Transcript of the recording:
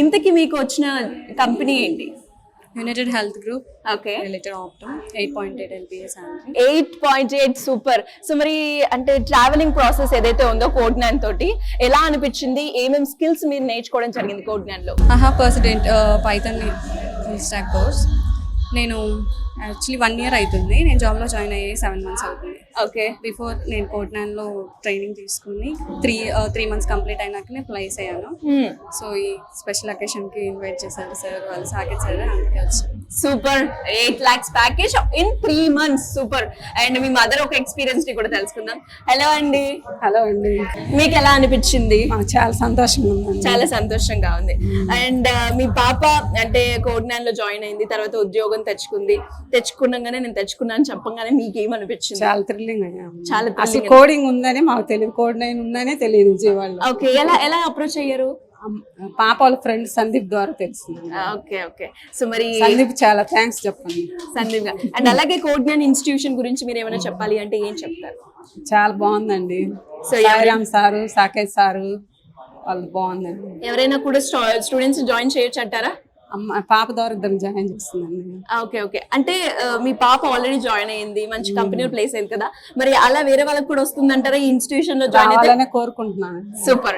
ఇంతకీ మీకు వచ్చిన కంపెనీ ఏంటి? United health group, okay, related Optum, 8.8 LPA salary. 8.8 super. So మరి అంటే ట్రావెలింగ్ ప్రాసెస్ ఏదైతే ఉందో కోడ్9 తోటి ఎలా అనిపించింది? ఏమేమి స్కిల్స్ మీరు నేర్చుకోవడం జరిగింది కోడ్9 లో? I have pursued Python full stack course. నేను యాక్చువల్లీ 1 year అవుతుంది. నేను జాబ్లో జాయిన్ అయ్యి 7 months అవుతుంది. ఓకే, బిఫోర్ నేను కోడ్9లో ట్రైనింగ్ తీసుకుని 3 months కంప్లీట్ అయినాక నేను ప్లేస్ అయ్యాను. సో ఈ స్పెషల్ అకేషన్కి ఇన్వైట్ చేశారు సార్ వాళ్ళు, సాకేత్ సార్, అందుకే వచ్చాను. Super. 8 lakhs package in 3 months, super. And me mother ఒక ఎక్స్పీరియన్స్ ని కూడా తెలుసుకుందాం. హలో అండి. హలో అండి. మీకు ఎలా అనిపించింది? చాలా సంతోషంగా ఉందండి. చాలా సంతోషంగా ఉంది. అండ్ మీ పాప అంటే కోడ్9 లో జాయిన్ అయింది, తర్వాత ఉద్యోగం తెచ్చుకున్నాగానే నేను తెచ్చుకున్నాను చెప్పగానే మీకు ఏమనిపించింది? చాలా థ్రిల్లింగ్ అయ్యాము. చాలా అసలు కోడింగ్ ఉందని మాకు తెలియదు, కోడ్9 ఉందనే తెలియదు విజయవాడలో. ఓకే, ఎలా అప్రోచ్ అయ్యారు? పాప వాళ్ళ ఫ్రెండ్ సందీప్ ద్వారా తెలిసింది. Okay okay. సో మరి సందీప్ చాలా థ్యాంక్స్ చెప్పండి. సందీప్ గారు. అండ్ అలాగే కోడ్9 ఇన్స్టిట్యూషన్ గురించి మీరు ఏమైనా చెప్పాలి అంటే ఏం చెప్తారు? చాలా బాగుందండి. So Sairam sir, Saketh sir వాళ్ళు బాగుందండి. ఎవరైనా కూడా స్టూడెంట్స్ జాయిన్ చేయొచ్చు అంటారా? పాప ద్వారా ఇద్దరు జాయిన్ చేస్తుందండి. Okay okay. అంటే మీ పాప ఆల్రెడీ జాయిన్ అయ్యింది, మంచి కంపెనీలో ప్లేస్ అయింది కదా, మరి అలా వేరే వాళ్ళకి కూడా వస్తుందంటారా ఈ ఇన్స్టిట్యూషన్ లో జాయిన్ అయితే? కోరుకుంటున్నాను. సూపర్.